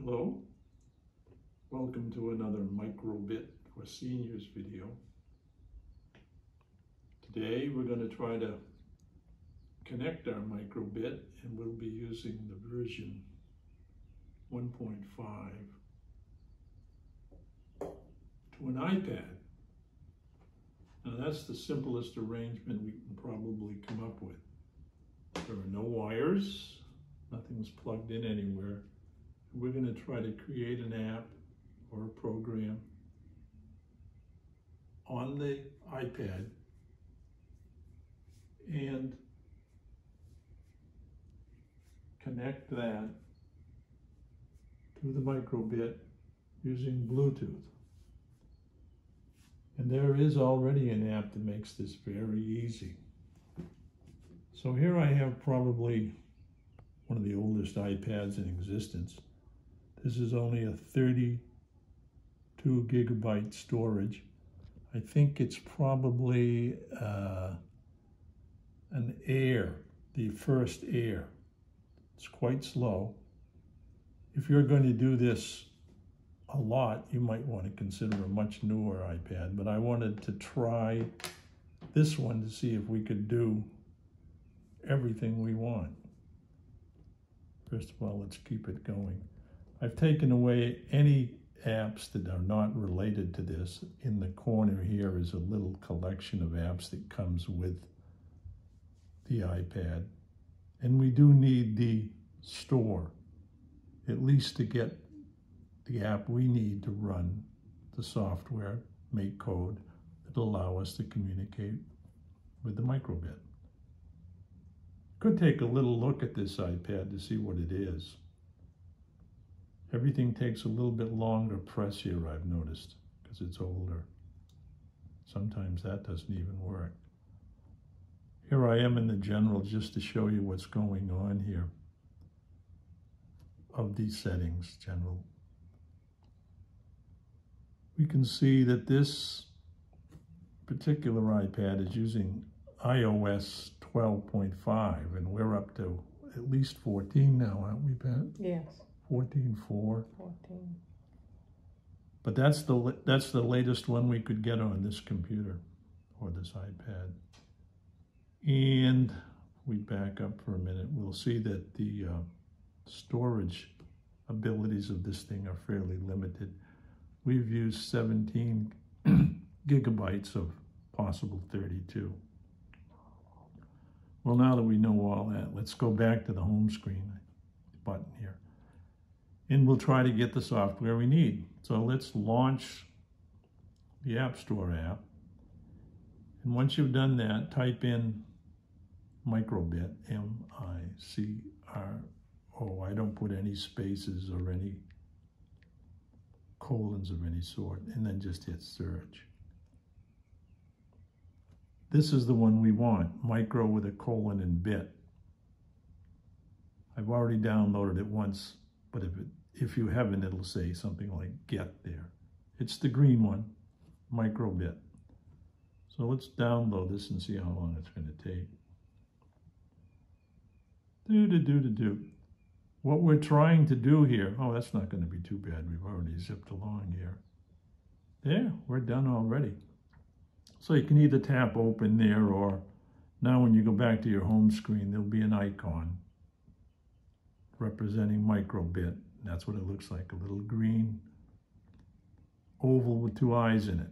Hello, welcome to another Microbit for Seniors video. Today we're going to try to connect our Microbit, and we'll be using the version 1.5 to an iPad. Now that's the simplest arrangement we can probably come up with. There are no wires, nothing's plugged in anywhere. We're going to try to create an app or a program on the iPad and connect that to the Microbit using Bluetooth. And there is already an app that makes this very easy. So here I have probably one of the oldest iPads in existence. This is only a 32 gigabyte storage. I think it's probably an Air, the first Air. It's quite slow. If you're going to do this a lot, you might want to consider a much newer iPad, but I wanted to try this one to see if we could do everything we want. First of all, let's keep it going. I've taken away any apps that are not related to this. In the corner here is a little collection of apps that comes with the iPad. And we do need the store, at least to get the app we need to run the software, make code that'll allow us to communicate with the Microbit. Could take a little look at this iPad to see what it is. Everything takes a little bit longer to press here, I've noticed, because it's older. Sometimes that doesn't even work. Here I am in the general just to show you what's going on here of these settings, general. We can see that this particular iPad is using iOS 12.5, and we're up to at least 14 now, aren't we, Pat? Yes. 14.4. 14. But that's the latest one we could get on this computer or this iPad. And we back up for a minute, we'll see that the storage abilities of this thing are fairly limited. We've used 17 gigabytes of possible 32. Well, now that we know all that, let's go back to the home screen button here. And we'll try to get the software we need. So let's launch the App Store app. And once you've done that, type in Microbit, M-I-C-R-O. I don't put any spaces or any colons of any sort, and then just hit search. This is the one we want, micro with a colon and bit. I've already downloaded it once, but if you haven't, it'll say something like get there. It's the green one, Microbit. So let's download this and see how long it's going to take. What we're trying to do here, oh, that's not going to be too bad. We've already zipped along here. There, we're done already. So you can either tap open there, or now when you go back to your home screen, there'll be an icon representing Microbit. That's what it looks like, a little green oval with two eyes in it.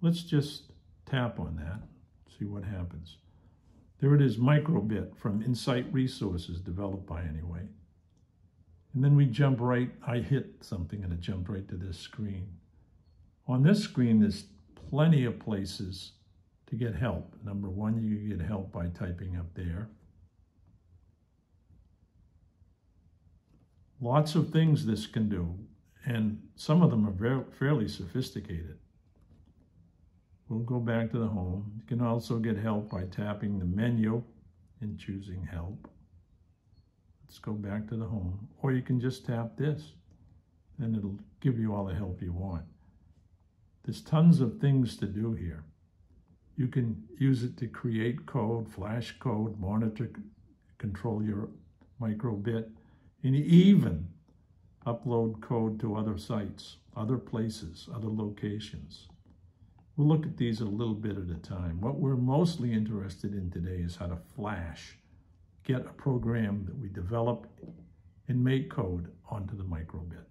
Let's just tap on that, see what happens. There it is, Microbit from Insight Resources, developed by Anyway. And then we jump right, I hit something and it jumped right to this screen. On this screen, there's plenty of places to get help. Number one, you get help by typing up there. Lots of things this can do, and some of them are fairly sophisticated. We'll go back to the home. You can also get help by tapping the menu and choosing help. Let's go back to the home, or you can just tap this, and it'll give you all the help you want. There's tons of things to do here. You can use it to create code, flash code, monitor, control your Microbit, and even upload code to other sites, other places, other locations. We'll look at these a little bit at a time. What we're mostly interested in today is how to flash, get a program that we develop and make code onto the Microbit.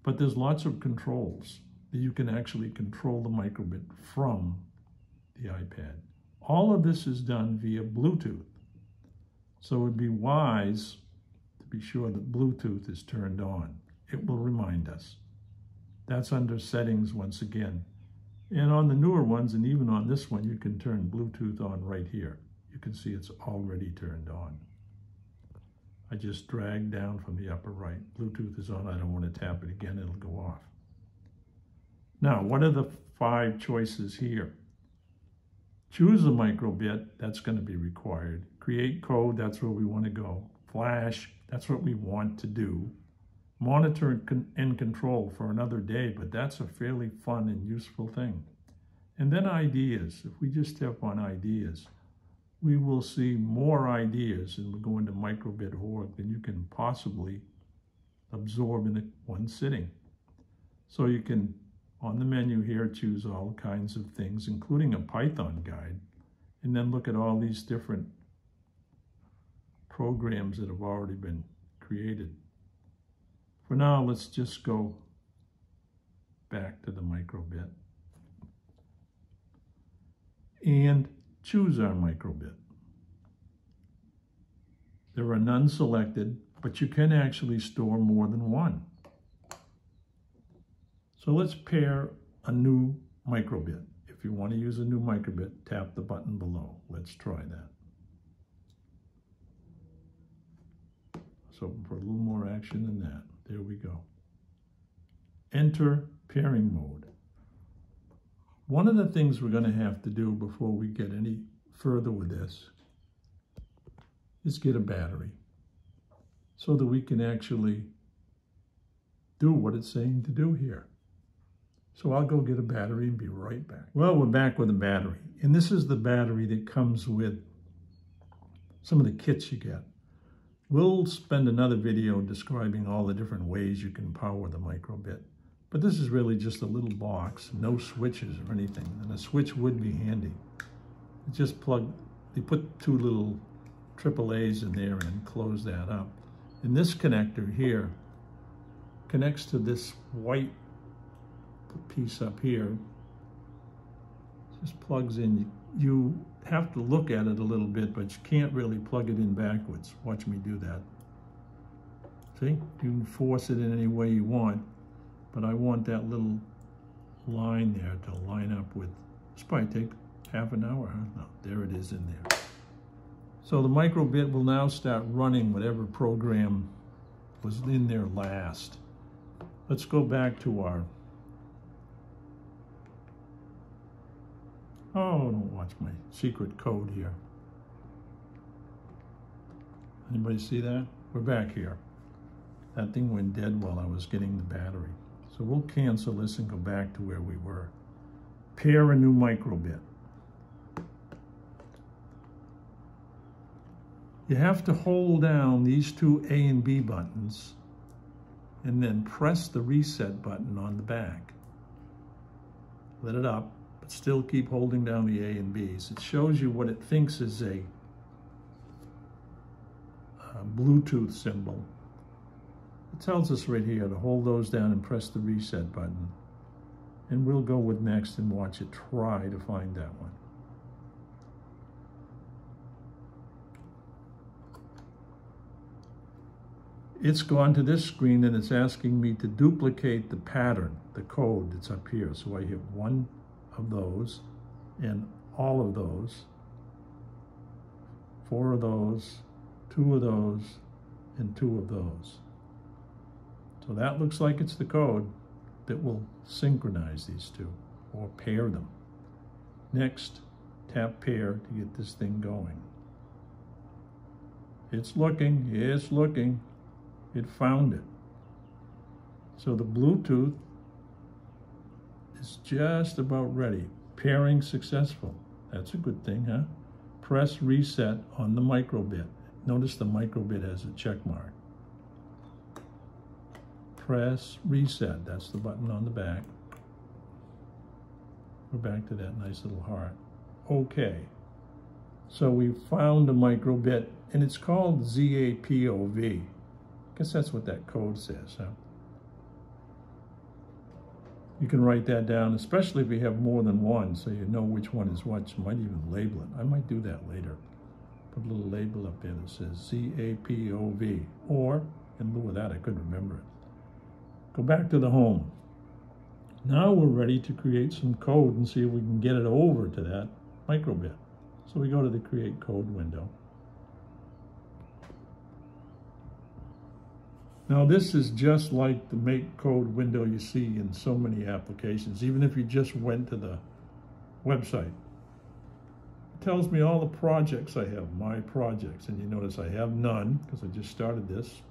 But there's lots of controls that you can actually control the Microbit from the iPad. All of this is done via Bluetooth. So it would be wise to be sure that Bluetooth is turned on. It will remind us. That's under settings once again. And on the newer ones, and even on this one, you can turn Bluetooth on right here. You can see it's already turned on. I just dragged down from the upper right. Bluetooth is on. I don't want to tap it again. It'll go off. Now, what are the 5 choices here? Choose a Microbit. That's going to be required. Create code. That's where we want to go. Flash. That's what we want to do. Monitor and control for another day, but that's a fairly fun and useful thing. And then ideas. If we just tap on ideas, we will see more ideas, and we'll go into Microbit.org than you can possibly absorb in one sitting. So you can, on the menu here, choose all kinds of things, including a Python guide, and then look at all these different programs that have already been created. For now, let's just go back to the Microbit and choose our Microbit. There are none selected, but you can actually store more than one. So let's pair a new Microbit. If you want to use a new Microbit, tap the button below. Let's try that. So for a little more action than that, there we go. Enter pairing mode. One of the things we're going to have to do before we get any further with this is get a battery so that we can actually do what it's saying to do here. So I'll go get a battery and be right back. Well, we're back with a battery. And this is the battery that comes with some of the kits you get. We'll spend another video describing all the different ways you can power the Microbit. But this is really just a little box, no switches or anything. And a switch would be handy. It just they put 2 little AAAs in there and close that up. And this connector here connects to this white piece up here. Just plugs in. You have to look at it a little bit, but you can't really plug it in backwards. Watch me do that. See? You can force it in any way you want, but I want that little line there to line up with. This probably take half an hour, huh? No, there it is in there. So the Microbit will now start running whatever program was in there last. Let's go back to our, oh, don't watch my secret code here. Anybody see that? We're back here. That thing went dead while I was getting the battery. So we'll cancel this and go back to where we were. Pair a new Microbit. You have to hold down these 2 A and B buttons and then press the reset button on the back. Let it up, but still keep holding down the A and Bs. It shows you what it thinks is a Bluetooth symbol. It tells us right here to hold those down and press the reset button. And we'll go with next and watch it try to find that one. It's gone to this screen and it's asking me to duplicate the pattern, the code that's up here. So I hit 1 of those and all of those, 4 of those, 2 of those, and 2 of those. So that looks like it's the code that will synchronize these 2 or pair them. Next, tap pair to get this thing going. It's looking, it's looking. It found it. So the Bluetooth is just about ready. Pairing successful. That's a good thing, huh? Press reset on the Microbit. Notice the Microbit has a check mark. press reset. That's the button on the back. We're back to that nice little heart. Okay, so we found a microbit, and it's called ZAPOV. I guess that's what that code says, huh? You can write that down, especially if you have more than one, so you know which one is what. You might even label it. I might do that later. Put a little label up there that says ZAPOV, or in lieu of that, I couldn't remember it. Go back to the home. Now we're ready to create some code and see if we can get it over to that microbit. So we go to the Create Code window. Now this is just like the Make Code window you see in so many applications, even if you just went to the website. It tells me all the projects I have, my projects, and you notice I have none because I just started this.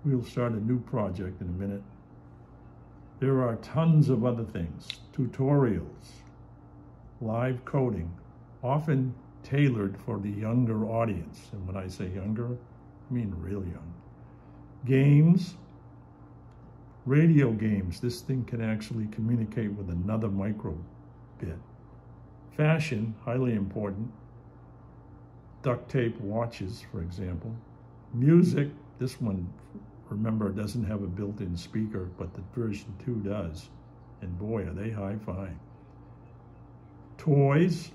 We'll start a new project in a minute. There are tons of other things, tutorials, live coding, often tailored for the younger audience. And when I say younger, I mean real young. Games, radio games. This thing can actually communicate with another microbit. Fashion, highly important. Duct tape watches, for example. Music, this one, remember, doesn't have a built-in speaker, but the version 2 does. And boy, are they hi-fi. Toys,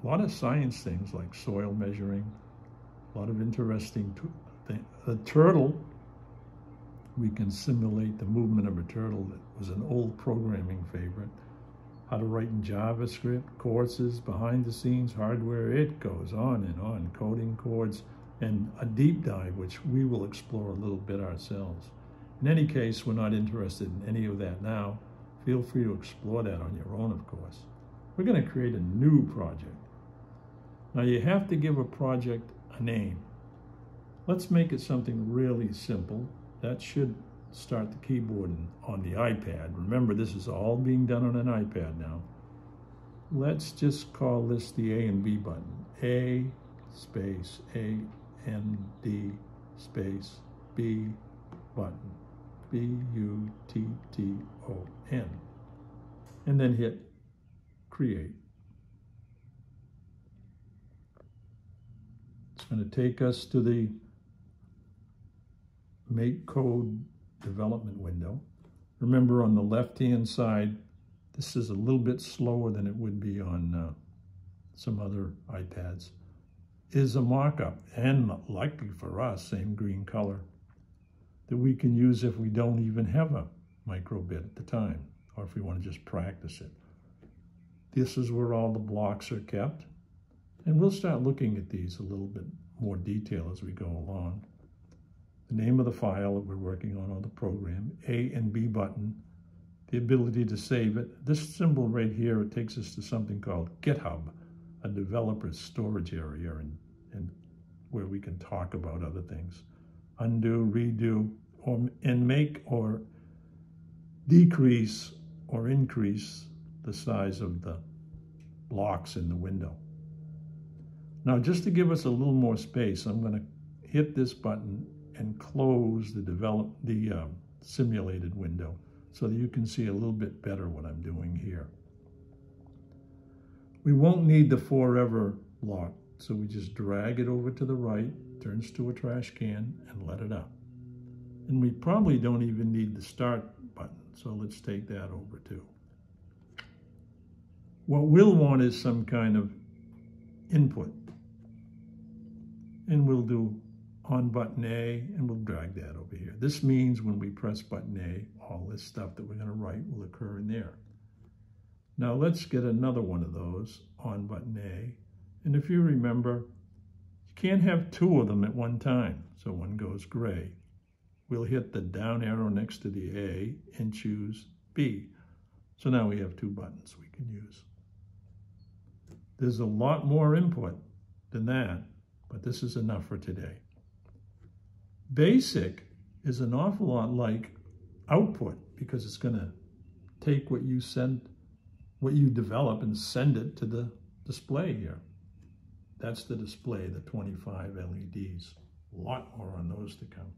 a lot of science things like soil measuring, a lot of interesting things. A turtle, we can simulate the movement of a turtle. That was an old programming favorite. How to write in JavaScript, courses, behind the scenes, hardware, it goes on and on. Coding chords, and a deep dive, which we will explore a little bit ourselves. In any case, we're not interested in any of that now. Feel free to explore that on your own, of course. We're going to create a new project. Now you have to give a project a name. Let's make it something really simple. That should start the keyboard on the iPad. Remember, this is all being done on an iPad now. Let's just call this the A and B button. A space A N D space B button. B-U-T-T-O-N. And then hit Create. It's going to take us to the Make Code development window. Remember, on the left-hand side, this is a little bit slower than it would be on some other iPads, is a mock-up, and likely for us, same green color, that we can use if we don't even have a microbit at the time, or if we want to just practice it. This is where all the blocks are kept, and we'll start looking at these a little bit more detail as we go along. The name of the file that we're working on, or the program, A and B button, the ability to save it. This symbol right here, it takes us to something called GitHub, a developer's storage area, and where we can talk about other things. Undo, redo, and make or decrease or increase the size of the blocks in the window. Now, just to give us a little more space, I'm going to hit this button and close the simulated window so that you can see a little bit better what I'm doing here. We won't need the forever block, so we just drag it over to the right, turns to a trash can, and let it up. And we probably don't even need the start button, so let's take that over too. What we'll want is some kind of input. And we'll do on button A, and we'll drag that over here. This means when we press button A, all this stuff that we're going to write will occur in there. Now let's get another one of those, on button A. And if you remember, you can't have two of them at one time, so one goes gray. We'll hit the down arrow next to the A and choose B. So now we have two buttons we can use. There's a lot more input than that, but this is enough for today. Basic is an awful lot like output, because it's going to take what you develop and send it to the display here. That's the display, the 25 LEDs. A lot more on those to come.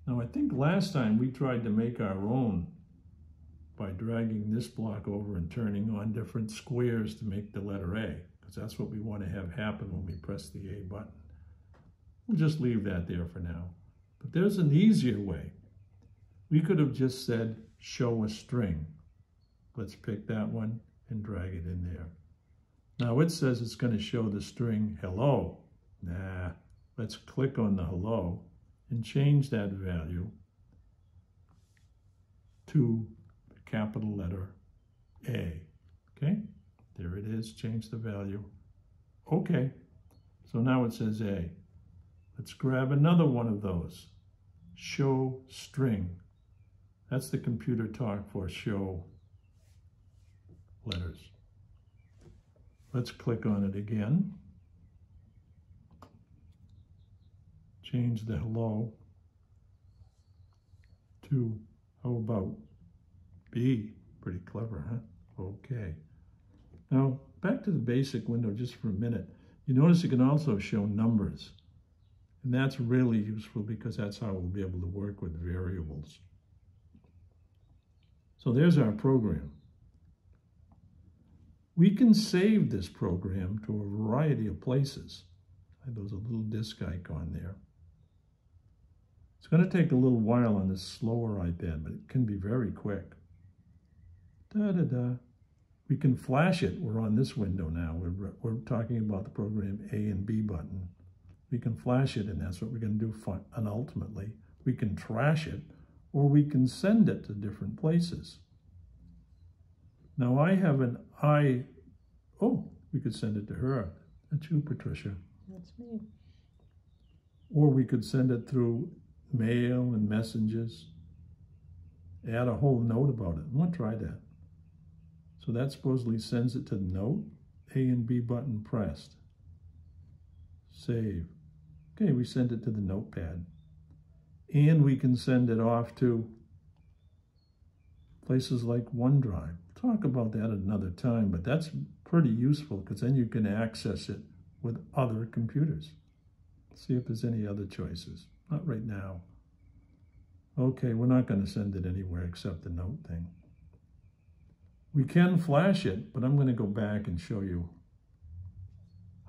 Now I think last time we tried to make our own by dragging this block over and turning on different squares to make the letter A, because that's what we want to have happen when we press the A button. We'll just leave that there for now. But there's an easier way. We could have just said, show a string. Let's pick that one and drag it in there. Now it says it's going to show the string hello. Nah, let's click on the hello and change that value to the capital letter A. Okay, there it is, change the value. Okay, so now it says A. Let's grab another one of those. Show string. That's the computer talk for show letters. Let's click on it again. Change the hello to, how about B? Pretty clever, huh? Okay. Now, back to the basic window just for a minute. You notice it can also show numbers. And that's really useful because that's how we'll be able to work with variables. So there's our program. We can save this program to a variety of places. There's a little disk icon there. It's going to take a little while on this slower iPad, but it can be very quick. Da-da-da. We can flash it. We're on this window now. We're talking about the program A and B button. We can flash it, and that's what we're going to do. And ultimately, we can trash it, or we can send it to different places. Now I have an oh, we could send it to her. That's you, Patricia. That's me. Or we could send it through mail and messages. Add a whole note about it. I'm going to try that. So that supposedly sends it to the note. A and B button pressed. Save. Okay, we send it to the notepad. And we can send it off to places like OneDrive. Talk about that another time, but that's pretty useful because then you can access it with other computers. See if there's any other choices. Not right now. Okay, we're not going to send it anywhere except the note thing. We can flash it, but I'm going to go back and show you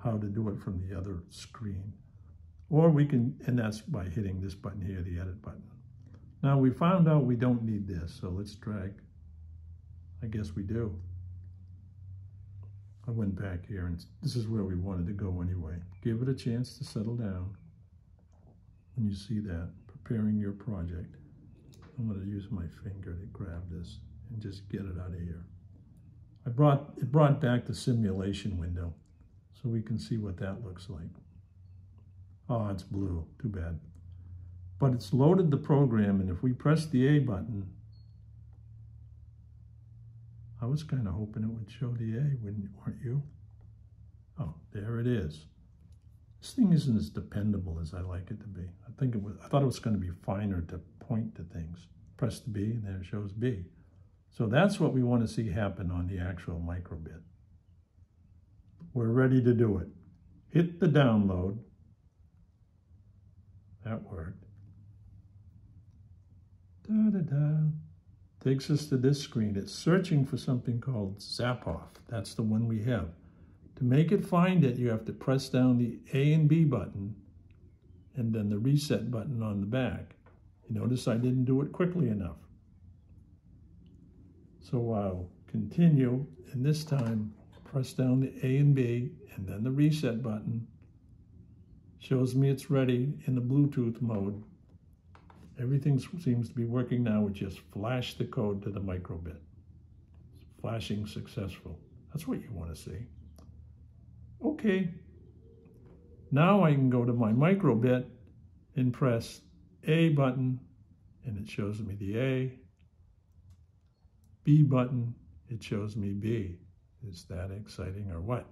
how to do it from the other screen. Or we can, and that's by hitting this button here, the edit button. Now we found out we don't need this, so let's drag. I guess we do. I went back here, and this is where we wanted to go anyway. Give it a chance to settle down. When you see that, preparing your project, I'm going to use my finger to grab this and just get it out of here. It brought back the simulation window, so we can see what that looks like. Oh, it's blue. Too bad. But it's loaded the program, and if we press the A button, I was kind of hoping it would show the A, weren't you? Oh, there it is. This thing isn't as dependable as I like it to be. I thought it was going to be finer to point to things. Press the B, and there it shows B. So that's what we want to see happen on the actual Microbit. We're ready to do it. Hit the download. That worked. Da-da-da. Takes us to this screen. It's searching for something called Zapoff. That's the one we have. To make it find it, you have to press down the A and B button and then the reset button on the back. You notice I didn't do it quickly enough. So I'll continue, and this time press down the A and B and then the reset button. Shows me it's ready in the Bluetooth mode. Everything seems to be working now. We just flash the code to the Microbit. Flashing successful. That's what you want to see. Okay. Now I can go to my Microbit and press A button, and it shows me the A. B button, it shows me B. Is that exciting or what?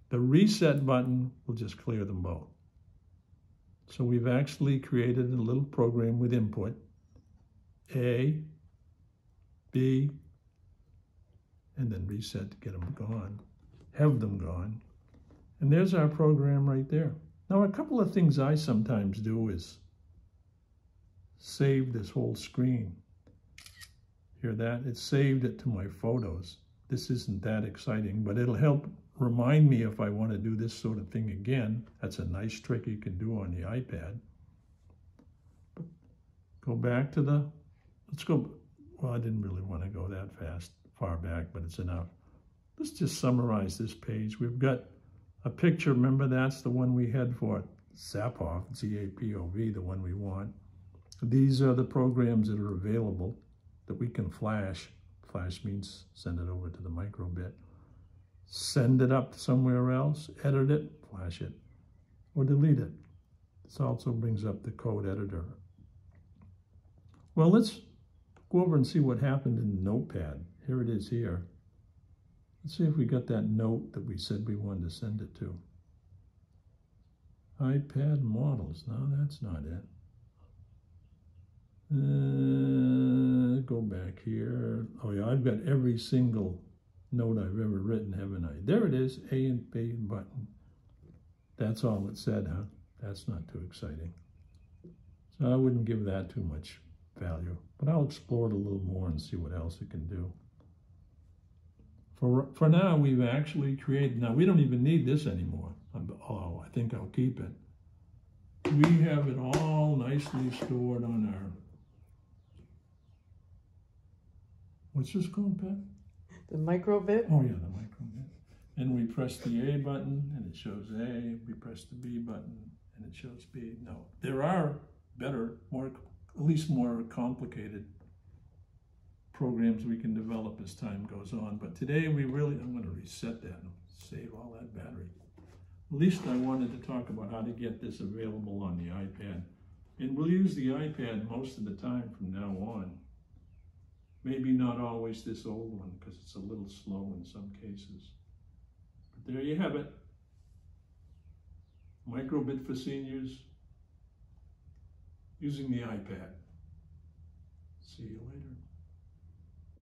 The reset button will just clear them both. So we've actually created a little program with input, A, B, and then reset to get them gone, have them gone. And there's our program right there. Now, a couple of things I sometimes do is saved this whole screen. Hear that? It saved it to my photos. This isn't that exciting, but it'll help remind me if I want to do this sort of thing again. That's a nice trick you can do on the iPad. Go back to the, let's go, well, I didn't really want to go that far back, but it's enough. Let's just summarize this page. We've got a picture, remember that's the one we had for Zapov, Z-A-P-O-V, the one we want. These are the programs that are available that we can flash. Flash means send it over to the Microbit. Send it up somewhere else, edit it, flash it, or delete it. This also brings up the code editor. Well, let's go over and see what happened in the notepad. Here it is here. Let's see if we got that note that we said we wanted to send it to. iPad models. No, that's not it. Go back here. Oh yeah, I've got every single note I've ever written, haven't I? There it is, A and B button. That's all it said, huh? That's not too exciting. So I wouldn't give that too much value, but I'll explore it a little more and see what else it can do. For now, we've actually created, now we don't even need this anymore. Oh, I think I'll keep it. We have it all nicely stored on our, what's this called, Pat? The Microbit? Oh yeah, the Microbit. And we press the A button and it shows A. We press the B button and it shows B. No, there are better, at least more complicated programs we can develop as time goes on. But today I'm going to reset that and save all that battery. At least I wanted to talk about how to get this available on the iPad. And we'll use the iPad most of the time from now on. Maybe not always this old one because it's a little slow in some cases. But there you have it. Microbit for seniors using the iPad. See you later.